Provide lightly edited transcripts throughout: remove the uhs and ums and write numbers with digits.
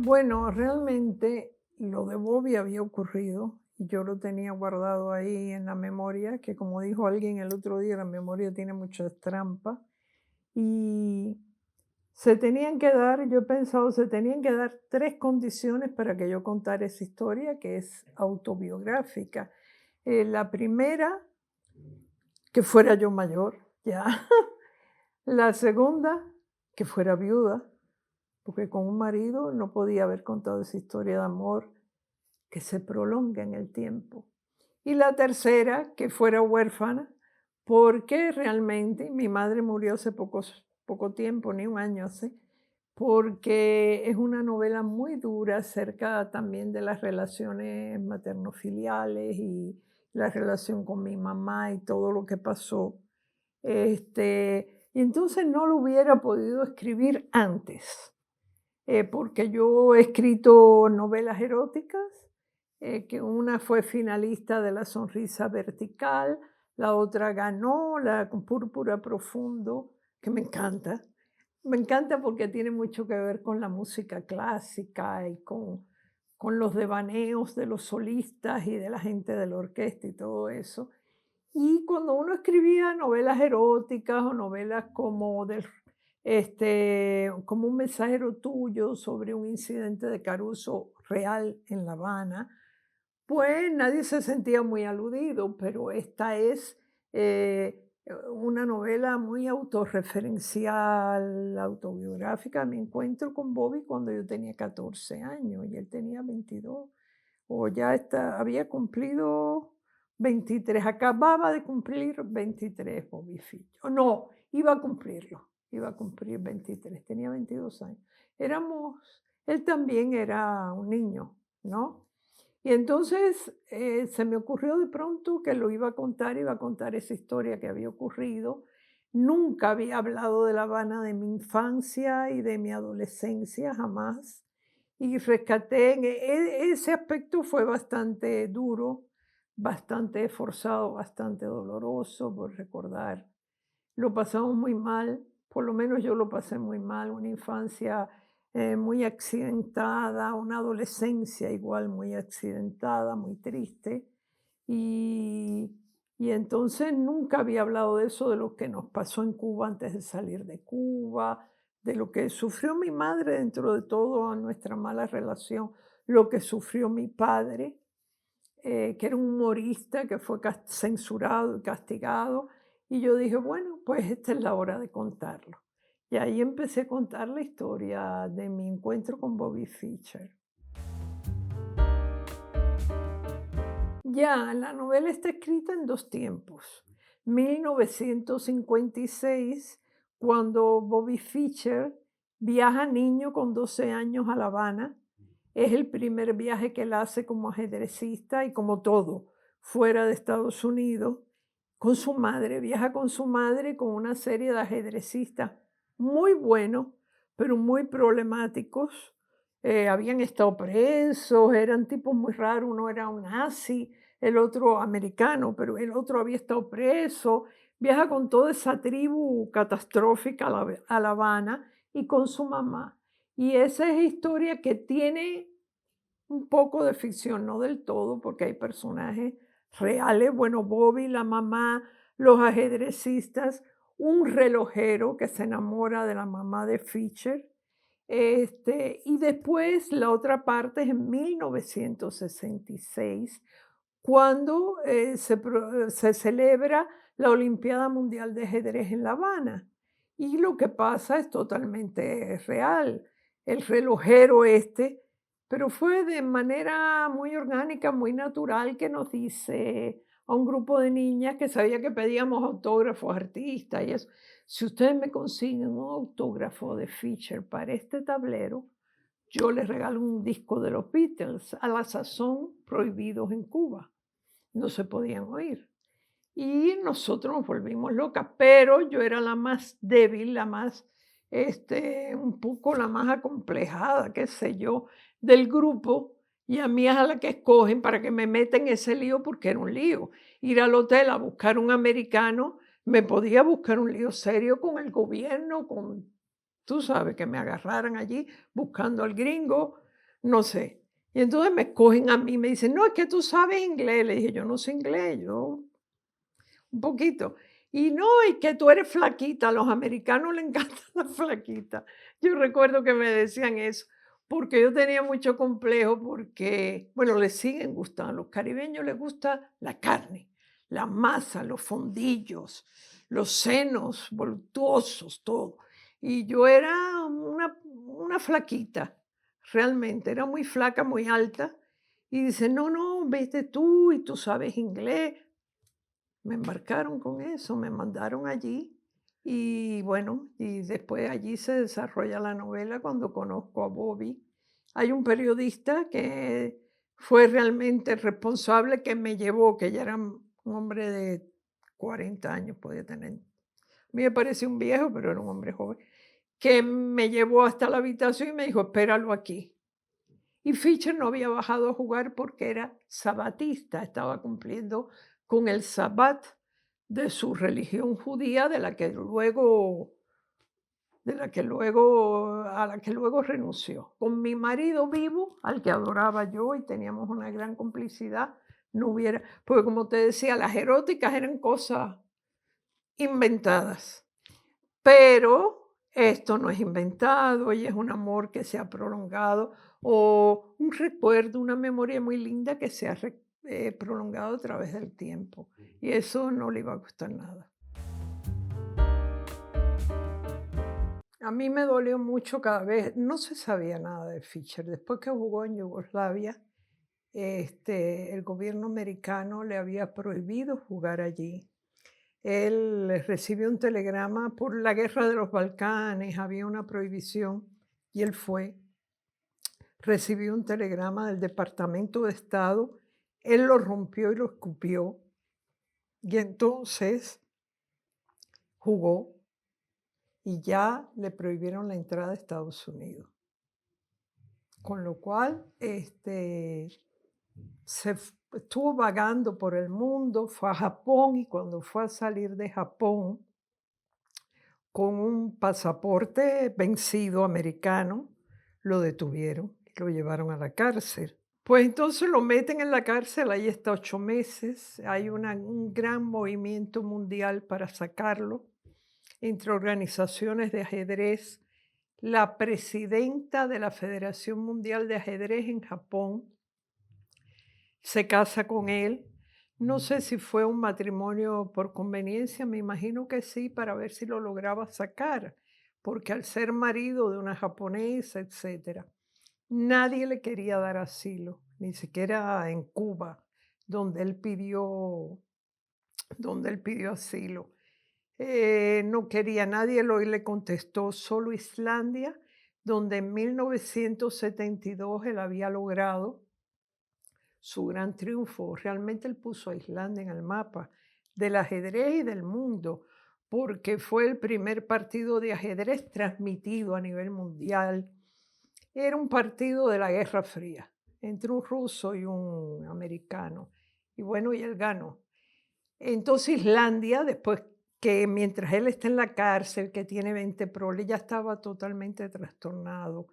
Bueno, realmente lo de Bobby había ocurrido y yo lo tenía guardado ahí en la memoria, que como dijo alguien el otro día, la memoria tiene muchas trampas y se tenían que dar, yo he pensado, se tenían que dar tres condiciones para que yo contara esa historia que es autobiográfica. La primera, que fuera yo mayor, ya. La segunda, que fuera viuda, porque con un marido no podía haber contado esa historia de amor que se prolonga en el tiempo. Y la tercera, que fuera huérfana, porque realmente mi madre murió hace poco tiempo, ni un año hace, porque es una novela muy dura acerca también de las relaciones materno-filiales y la relación con mi mamá y todo lo que pasó. Y entonces no lo hubiera podido escribir antes porque yo he escrito novelas eróticas, que una fue finalista de La Sonrisa Vertical, la otra ganó la con Púrpura Profundo, que me encanta. Me encanta porque tiene mucho que ver con la música clásica y con los devaneos de los solistas y de la gente de la orquesta y todo eso. Y cuando uno escribía novelas eróticas o novelas como un mensajero tuyo sobre un incidente de Caruso real en La Habana, pues nadie se sentía muy aludido, pero esta es una novela muy autorreferencial, autobiográfica. Me encuentro con Bobby cuando yo tenía 14 años y él tenía 22 o había cumplido 23, acababa de cumplir 23 Bobby Fischer. O no, iba a cumplir 23, tenía 22 años. Él también era un niño, ¿no? Y entonces se me ocurrió de pronto que lo iba a contar esa historia que había ocurrido. Nunca había hablado de La Habana de mi infancia y de mi adolescencia, jamás. Y rescaté, ese aspecto fue bastante duro, bastante esforzado, bastante doloroso por recordar. Lo pasamos muy mal, por lo menos yo lo pasé muy mal, una infancia muy accidentada, una adolescencia igual muy accidentada, muy triste. Y, y entonces nunca había hablado de eso, de lo que nos pasó en Cuba antes de salir de Cuba, de lo que sufrió mi madre dentro de toda nuestra mala relación, lo que sufrió mi padre, que era un humorista que fue censurado y castigado. Y yo dije, bueno, pues esta es la hora de contarlo. Y ahí empecé a contar la historia de mi encuentro con Bobby Fischer. Ya, la novela está escrita en dos tiempos. 1956, cuando Bobby Fischer viaja niño con 12 años a La Habana. Es el primer viaje que él hace como ajedrecista y como todo, fuera de Estados Unidos, con su madre. Viaja con su madre con una serie de ajedrecistas muy buenos, pero muy problemáticos. Habían estado presos, eran tipos muy raros. Uno era un nazi, el otro americano, pero el otro había estado preso. Viaja con toda esa tribu catastrófica a La Habana y con su mamá. Y esa es historia que tiene un poco de ficción, no del todo, porque hay personajes reales. Bueno, Bobby, la mamá, los ajedrecistas, un relojero que se enamora de la mamá de Fischer. Y después la otra parte es en 1966 cuando se celebra la Olimpiada Mundial de Ajedrez en La Habana. Y lo que pasa es totalmente real. El relojero pero fue de manera muy orgánica, muy natural, que nos dice a un grupo de niñas que sabía que pedíamos autógrafos, artistas y eso. Si ustedes me consiguen un autógrafo de Fischer para este tablero, yo les regalo un disco de los Beatles, a la sazón prohibidos en Cuba, no se podían oír. Y nosotros nos volvimos locas, pero yo era la más débil, la más, un poco la más acomplejada, qué sé yo, del grupo, y a mí es a la que escogen para que me meta en ese lío, porque era un lío. Ir al hotel a buscar un americano, me podía buscar un lío serio con el gobierno, tú sabes, que me agarraran allí buscando al gringo. no sé. Y entonces me cogen a mí, me dicen: "No, es que tú sabes inglés". Le dije: "Yo no sé inglés, yo un poquito". Y no, y que tú eres flaquita, a los americanos les encanta la flaquita. Yo recuerdo que me decían eso, porque yo tenía mucho complejo, porque, bueno, les siguen gustando, a los caribeños les gusta la carne, la masa, los fondillos, los senos voluptuosos, todo. Y yo era una flaquita, realmente, era muy flaca, muy alta. Y dice: "No, no, vete tú y tú sabes inglés". Me embarcaron con eso, me mandaron allí y bueno, y después allí se desarrolla la novela cuando conozco a Bobby. Hay un periodista que fue realmente el responsable que me llevó, que ya era un hombre de 40 años, podía tener. A mí me parecía un viejo, pero era un hombre joven, que me llevó hasta la habitación y me dijo: "Espéralo aquí". Y Fischer no había bajado a jugar porque era sabatista, estaba cumpliendo con el sabbat de su religión judía, a la que luego renunció. Con mi marido vivo, al que adoraba yo y teníamos una gran complicidad, no hubiera, porque como te decía, las eróticas eran cosas inventadas. Pero esto no es inventado y es un amor que se ha prolongado o un recuerdo, una memoria muy linda que se ha prolongado a través del tiempo. Y eso no le iba a gustar nada. A mí me dolió mucho cada vez, no se sabía nada de Fischer. Después que jugó en Yugoslavia, el gobierno americano le había prohibido jugar allí. Él recibió un telegrama por la guerra de los Balcanes, había una prohibición y él fue, recibió un telegrama del Departamento de Estado, él lo rompió y lo escupió y entonces jugó y ya le prohibieron la entrada a Estados Unidos. Con lo cual, estuvo vagando por el mundo, fue a Japón y cuando fue a salir de Japón, con un pasaporte vencido americano, lo detuvieron y lo llevaron a la cárcel. Pues entonces lo meten en la cárcel, ahí está 8 meses, hay un gran movimiento mundial para sacarlo, entre organizaciones de ajedrez. La presidenta de la Federación Mundial de Ajedrez en Japón se casa con él. No sé si fue un matrimonio por conveniencia, me imagino que sí, para ver si lo lograba sacar, porque al ser marido de una japonesa, etcétera, nadie le quería dar asilo, ni siquiera en Cuba, donde él pidió, donde él pidió asilo. No quería nadie, le contestó solo Islandia, donde en 1972 él había logrado su gran triunfo. Realmente él puso a Islandia en el mapa del ajedrez y del mundo, porque fue el primer partido de ajedrez transmitido a nivel mundial. Era un partido de la Guerra Fría, entre un ruso y un americano. Y bueno, y él ganó. Entonces Islandia, después que mientras él está en la cárcel, que tiene 20 problemas, ya estaba totalmente trastornado.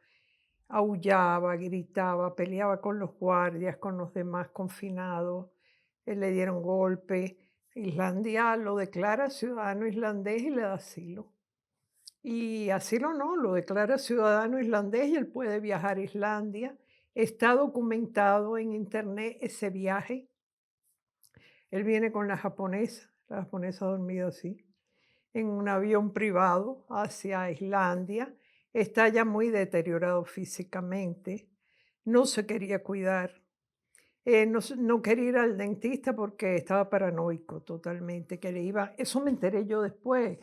Aullaba, gritaba, peleaba con los guardias, con los demás confinados, le dieron golpe. Islandia lo declara ciudadano islandés y le da asilo. Y asilo no, lo declara ciudadano islandés y él puede viajar a Islandia. Está documentado en internet ese viaje. Él viene con la japonesa ha dormido así, en un avión privado hacia Islandia. Está ya muy deteriorado físicamente, no se quería cuidar, no quería ir al dentista porque estaba paranoico totalmente, que le iba, eso me enteré yo después.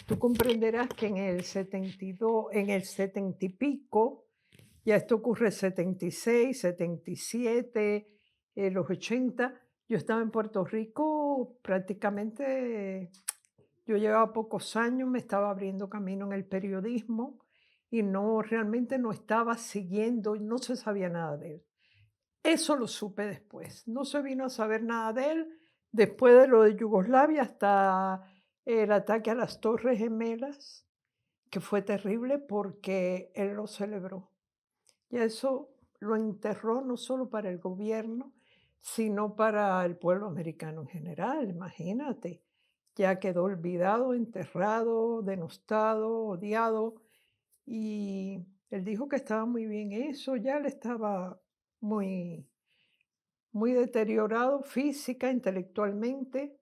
Tú comprenderás que en el 72, en el 70 y pico, ya esto ocurre 76, 77, los 80, yo estaba en Puerto Rico prácticamente. Yo llevaba pocos años, me estaba abriendo camino en el periodismo y no, realmente no estaba siguiendo, no se sabía nada de él. Eso lo supe después. No se vino a saber nada de él después de lo de Yugoslavia hasta el ataque a las Torres Gemelas, que fue terrible porque él lo celebró. Y eso lo enterró no solo para el gobierno, sino para el pueblo americano en general, imagínate. Ya quedó olvidado, enterrado, denostado, odiado, y él dijo que estaba muy bien eso, ya él estaba muy, muy deteriorado física, intelectualmente,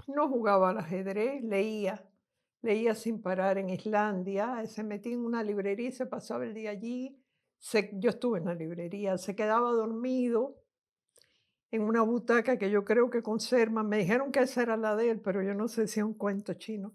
no jugaba al ajedrez, leía sin parar en Islandia, se metía en una librería y se pasaba el día allí. Yo estuve en la librería, se quedaba dormido en una butaca que yo creo que conservan. Me dijeron que esa era la de él, pero yo no sé si es un cuento chino.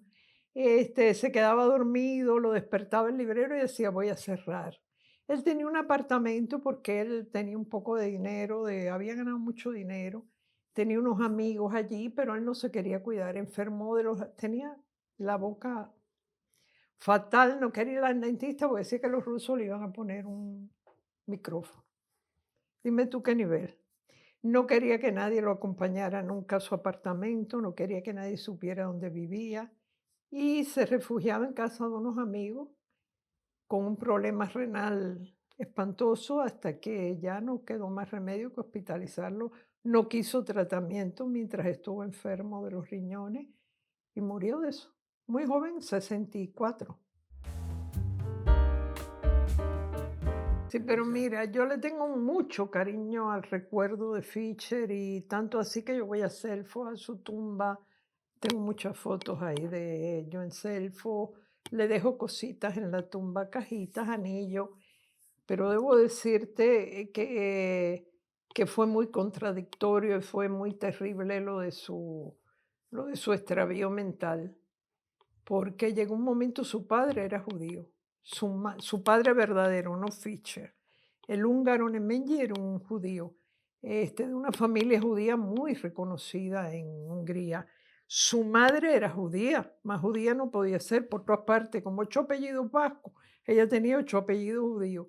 Se quedaba dormido, lo despertaba el librero y decía, voy a cerrar. Él tenía un apartamento porque él tenía un poco de dinero, había ganado mucho dinero, tenía unos amigos allí, pero él no se quería cuidar, enfermó tenía la boca fatal, no quería ir al dentista porque decía que los rusos le iban a poner un micrófono. Dime tú qué nivel. No quería que nadie lo acompañara nunca a su apartamento, no quería que nadie supiera dónde vivía y se refugiaba en casa de unos amigos con un problema renal espantoso hasta que ya no quedó más remedio que hospitalizarlo. No quiso tratamiento mientras estuvo enfermo de los riñones y murió de eso. Muy joven, 64. Sí, pero mira, yo le tengo mucho cariño al recuerdo de Fisher y tanto así que yo voy a Selfo, a su tumba. Tengo muchas fotos ahí de ello en Selfo. Le dejo cositas en la tumba, cajitas, anillos. Pero debo decirte que fue muy contradictorio y fue muy terrible lo de su extravío mental. Porque llegó un momento, su padre era judío, su padre verdadero, no Fischer. El húngaro Nemenyi era un judío, de una familia judía muy reconocida en Hungría. Su madre era judía, más judía no podía ser, por todas partes, como 8 apellidos vascos, ella tenía 8 apellidos judíos.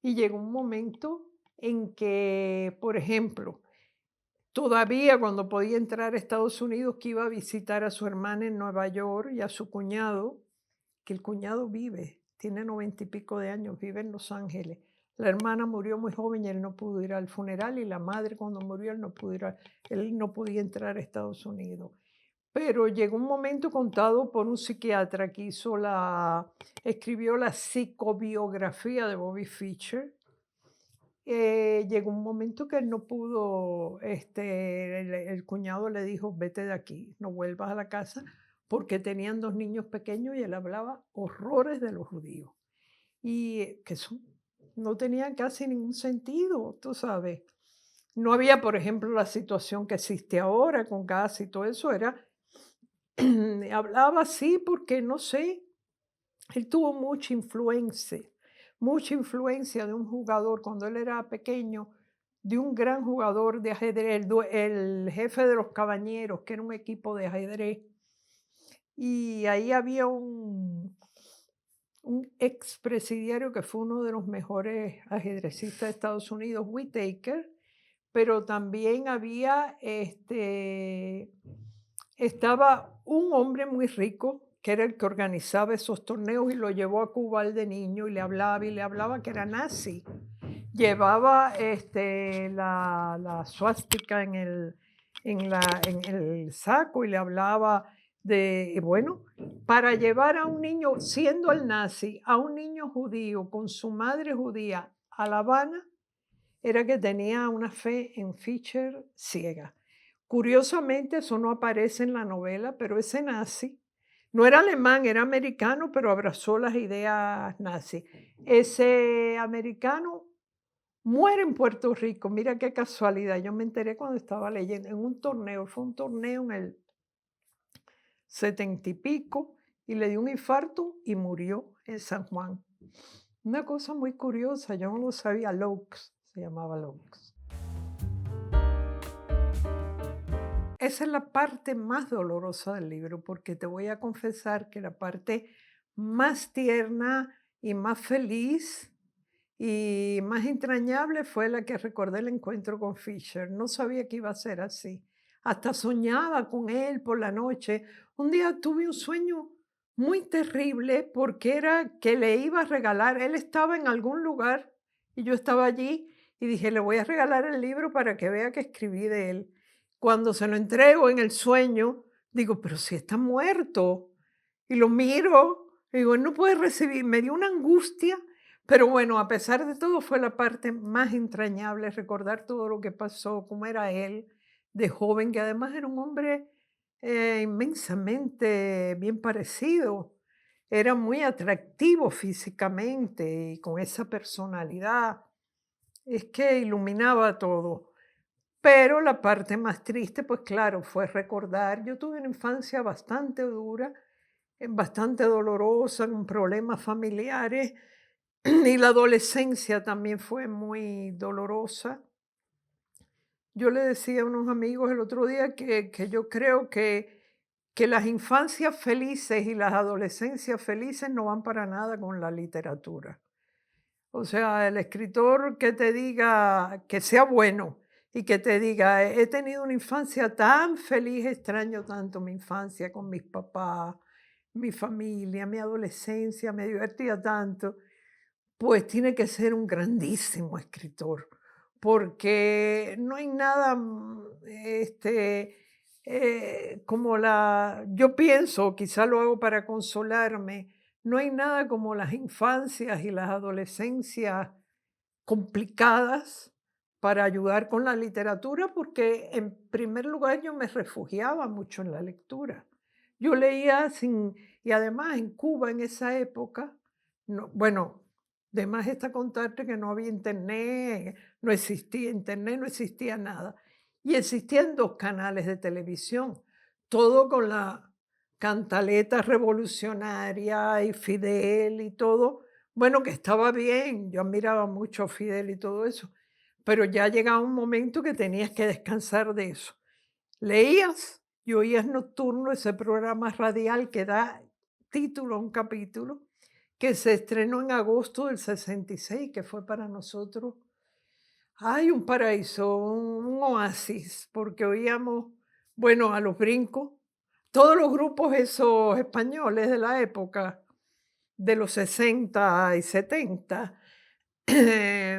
Y llegó un momento en que, por ejemplo, todavía cuando podía entrar a Estados Unidos, que iba a visitar a su hermana en Nueva York y a su cuñado, que el cuñado vive, tiene 90 y pico de años, vive en Los Ángeles. La hermana murió muy joven y él no pudo ir al funeral, y la madre cuando murió él no podía entrar a Estados Unidos. Pero llegó un momento contado por un psiquiatra que escribió la psicobiografía de Bobby Fischer. Llegó un momento que él no pudo, el cuñado le dijo, vete de aquí, no vuelvas a la casa, porque tenían 2 niños pequeños y él hablaba horrores de los judíos. Y que eso no tenía casi ningún sentido, tú sabes. No había, por ejemplo, la situación que existe ahora con gas y todo eso, hablaba así porque, no sé, él tuvo mucha influencia de un jugador cuando él era pequeño, de un gran jugador de ajedrez, el jefe de los cabañeros, que era un equipo de ajedrez. Y ahí había un expresidiario que fue uno de los mejores ajedrecistas de Estados Unidos, Whittaker, pero también estaba un hombre muy rico, que era el que organizaba esos torneos y lo llevó a Cuba al de niño y le hablaba que era nazi. Llevaba la suástica en el saco y le hablaba bueno, para llevar a un niño, siendo el nazi, a un niño judío con su madre judía a La Habana, era que tenía una fe en Fischer ciega. Curiosamente, eso no aparece en la novela, pero ese nazi no era alemán, era americano, pero abrazó las ideas nazis. Ese americano muere en Puerto Rico. Mira qué casualidad. Yo me enteré cuando estaba leyendo en un torneo. Fue un torneo en el 70 y pico y le dio un infarto y murió en San Juan. Una cosa muy curiosa, yo no lo sabía. Laux, se llamaba Laux. Esa es la parte más dolorosa del libro, porque te voy a confesar que la parte más tierna y más feliz y más entrañable fue la que recordé el encuentro con Fisher. No sabía que iba a ser así. Hasta soñaba con él por la noche. Un día tuve un sueño muy terrible porque era que le iba a regalar, él estaba en algún lugar Y yo estaba allí y dije, le voy a regalar el libro para que vea que escribí de él. Cuando se lo entrego en el sueño, digo, pero si está muerto. Y lo miro, y digo, él no puede recibir, me dio una angustia, pero bueno, a pesar de todo fue la parte más entrañable, recordar todo lo que pasó, cómo era él de joven, que además era un hombre inmensamente bien parecido, era muy atractivo físicamente y con esa personalidad, es que iluminaba todo. Pero la parte más triste, pues claro, fue recordar, yo tuve una infancia bastante dura, bastante dolorosa, con problemas familiares, y la adolescencia también fue muy dolorosa. Yo le decía a unos amigos el otro día que yo creo que las infancias felices y las adolescencias felices no van para nada con la literatura. O sea, el escritor que te diga que sea bueno y que te diga, he tenido una infancia tan feliz, extraño tanto mi infancia con mis papás, mi familia, mi adolescencia, me divertía tanto, pues tiene que ser un grandísimo escritor, porque no hay nada como yo pienso, quizá lo hago para consolarme, no hay nada como las infancias y las adolescencias complicadas para ayudar con la literatura, porque en primer lugar yo me refugiaba mucho en la lectura. Yo leía y además en Cuba en esa época, no, bueno, de más está contarte que no había internet, no existía internet, no existía nada. Y existían dos canales de televisión, todo con la cantaleta revolucionaria y Fidel y todo, bueno, que estaba bien, yo admiraba mucho a Fidel y todo eso, pero ya llegaba un momento que tenías que descansar de eso. Leías y oías Nocturno, ese programa radial que da título a un capítulo, que se estrenó en agosto del 66, que fue para nosotros, ay, un paraíso, un oasis, porque oíamos, bueno, a los brincos, todos los grupos esos españoles de la época, de los 60 y 70,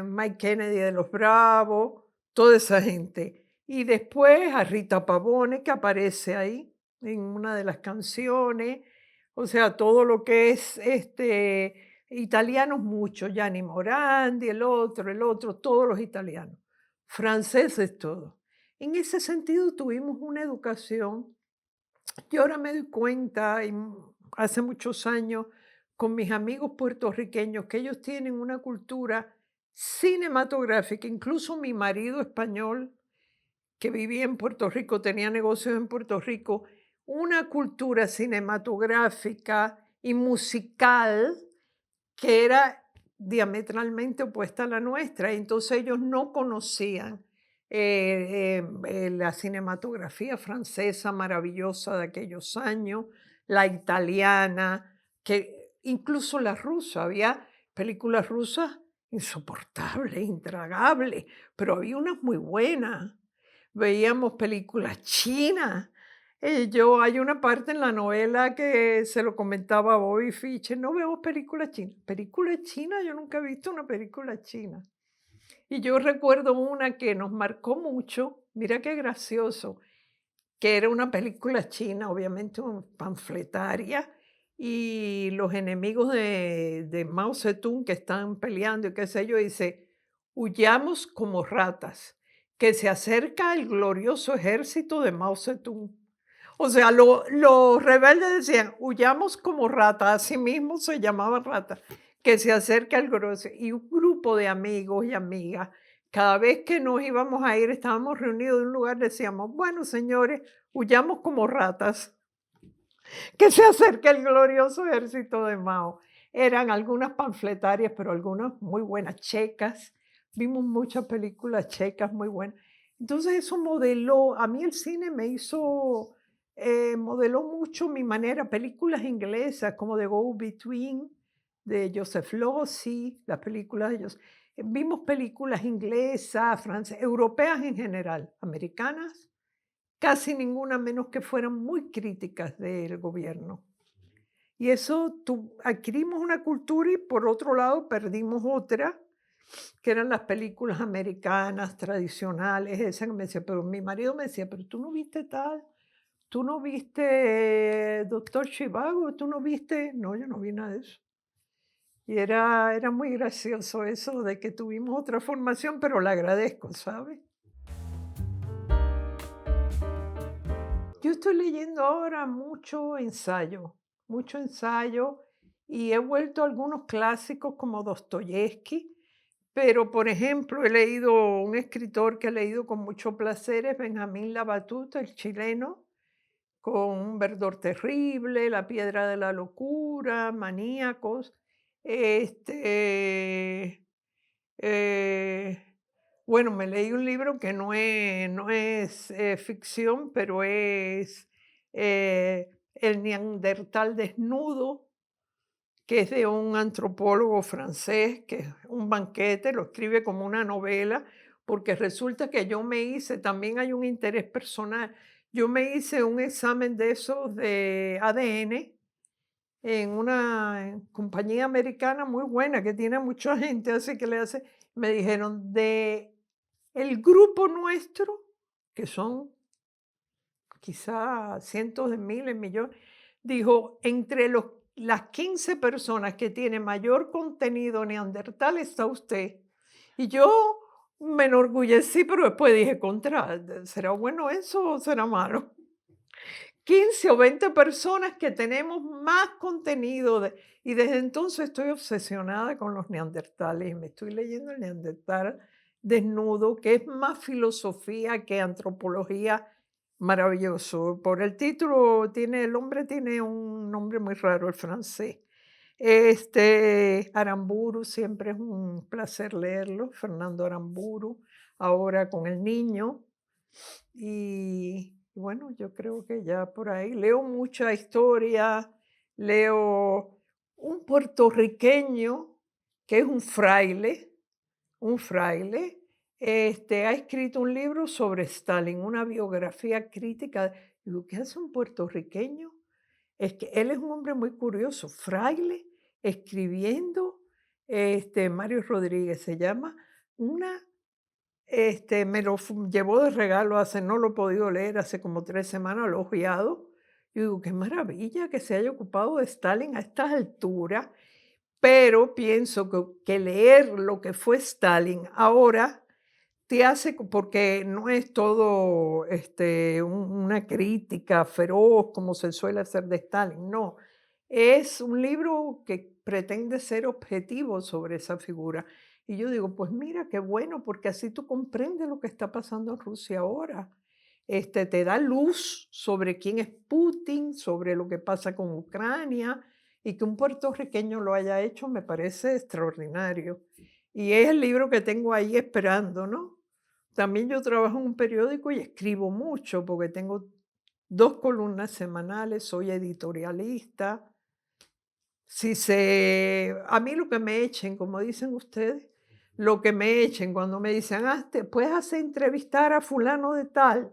Mike Kennedy de los Bravos, toda esa gente. Y después a Rita Pavone, que aparece ahí en una de las canciones. O sea, todo lo que es italianos, mucho, Gianni Morandi, el otro, todos los italianos. Franceses, todos. En ese sentido tuvimos una educación. Yo ahora me doy cuenta, hace muchos años, con mis amigos puertorriqueños, que ellos tienen una cultura cinematográfica. Incluso mi marido español, que vivía en Puerto Rico, tenía negocios en Puerto Rico, una cultura cinematográfica y musical que era diametralmente opuesta a la nuestra. Entonces ellos no conocían la cinematografía francesa maravillosa de aquellos años, la italiana, que incluso la rusa, había películas rusas insoportables, intragables, pero había unas muy buenas. Veíamos películas chinas. Hay una parte en la novela que se lo comentaba a Bobby Fischer, no vemos películas chinas. ¿Películas chinas? Yo nunca he visto una película china. Y yo recuerdo una que nos marcó mucho, mira qué gracioso, que era una película china, obviamente panfletaria, y los enemigos de Mao Zedong que están peleando y qué sé yo, dice, huyamos como ratas, que se acerca el glorioso ejército de Mao Zedong. O sea, los rebeldes decían, huyamos como ratas, así mismo se llamaban ratas, que se acerca el grosso. Y un grupo de amigos y amigas, cada vez que nos íbamos a ir, estábamos reunidos en un lugar, decíamos, bueno, señores, huyamos como ratas, que se acerca el glorioso ejército de Mao. Eran algunas panfletarias, pero algunas muy buenas, checas. Vimos muchas películas checas muy buenas. Entonces eso modeló, a mí el cine me hizo, modeló mucho mi manera. Películas inglesas como The Go Between de Joseph Losey, las películas de ellos. Vimos películas inglesas, francesas, europeas en general, americanas, casi ninguna, menos que fueran muy críticas del gobierno. Y eso adquirimos una cultura y por otro lado perdimos otra, que eran las películas americanas tradicionales, esa que me decía, pero mi marido me decía, pero tú no viste tal, tú no viste Doctor Chivago, tú no viste, no, yo no vi nada de eso. Y era muy gracioso eso de que tuvimos otra formación, pero la agradezco, ¿sabes? Yo estoy leyendo ahora mucho ensayo, y he vuelto a algunos clásicos como Dostoyevsky, pero por ejemplo he leído un escritor que he leído con mucho placer, es Benjamín Labatut, el chileno, con Un verdor terrible, La piedra de la locura, Maníacos. Este, eh, bueno, me leí un libro que no es ficción, pero es El Neandertal desnudo, que es de un antropólogo francés, que es un banquete, lo escribe como una novela, porque resulta que yo me hice, también hay un interés personal, yo me hice un examen de esos de ADN en una compañía americana muy buena que tiene mucha gente, así que le hace, me dijeron, de el grupo nuestro, que son quizá cientos de miles, millones, dijo, entre las 15 personas que tienen mayor contenido neandertal está usted. Y yo me enorgullecí, pero después dije, contra, ¿será bueno eso o será malo? 15 o 20 personas que tenemos más contenido y desde entonces estoy obsesionada con los neandertales y me estoy leyendo el Neandertal desnudo, que es más filosofía que antropología, maravilloso. Por el título el hombre tiene un nombre muy raro, el francés. Aramburu, siempre es un placer leerlo, Fernando Aramburu, ahora con el niño. Y bueno, yo creo que ya por ahí leo mucha historia, leo un puertorriqueño que es un fraile, ha escrito un libro sobre Stalin, una biografía crítica. Digo, ¿qué hace un puertorriqueño? Es que él es un hombre muy curioso, fraile, escribiendo, Mario Rodríguez se llama, una me lo llevó de regalo hace, no lo he podido leer, hace como 3 semanas, lo he ojeado. Y digo, qué maravilla que se haya ocupado de Stalin a estas alturas, pero pienso que leer lo que fue Stalin ahora te hace, porque no es todo una crítica feroz como se suele hacer de Stalin, no. Es un libro que pretende ser objetivo sobre esa figura. Y yo digo, pues mira, qué bueno, porque así tú comprendes lo que está pasando en Rusia ahora. Te da luz sobre quién es Putin, sobre lo que pasa con Ucrania, y que un puertorriqueño lo haya hecho me parece extraordinario. Y es el libro que tengo ahí esperando, ¿no? También yo trabajo en un periódico y escribo mucho porque tengo 2 columnas semanales, soy editorialista. A mí lo que me echen, como dicen ustedes, lo que me echen cuando me dicen, te puedes hacer entrevistar a fulano de tal,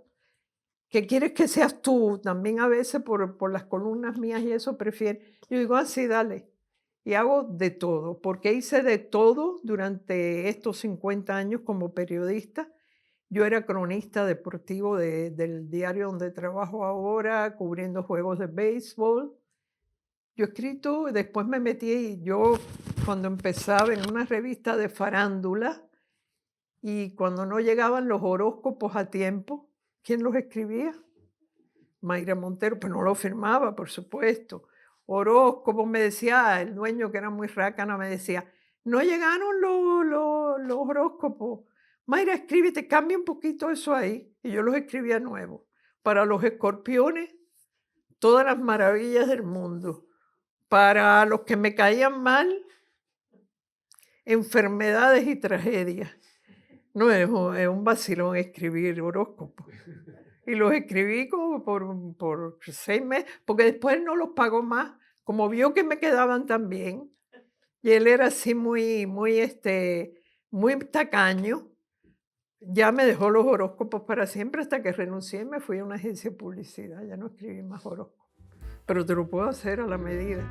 que quieres que seas tú, también a veces por las columnas mías y eso prefiero. Yo digo, sí, dale. Y hago de todo, porque hice de todo durante estos 50 años como periodista. Yo era cronista deportivo del diario donde trabajo ahora, cubriendo juegos de béisbol. Yo he escrito, después me metí, yo cuando empezaba en una revista de farándula y cuando no llegaban los horóscopos a tiempo, ¿quién los escribía? Mayra Montero, pues no lo firmaba, por supuesto. Horóscopo me decía, el dueño que era muy rácana me decía, no llegaron los horóscopos. Mayra, escríbete, cambia un poquito eso ahí. Y yo los escribía nuevos. Para los escorpiones, todas las maravillas del mundo. Para los que me caían mal, enfermedades y tragedias. No, es un vacilón escribir horóscopos. Y los escribí como por 6 meses, porque después no los pagó más, como vio que me quedaban tan bien, y él era así muy tacaño, ya me dejó los horóscopos para siempre hasta que renuncié y me fui a una agencia de publicidad, ya no escribí más horóscopos, pero te lo puedo hacer a la medida.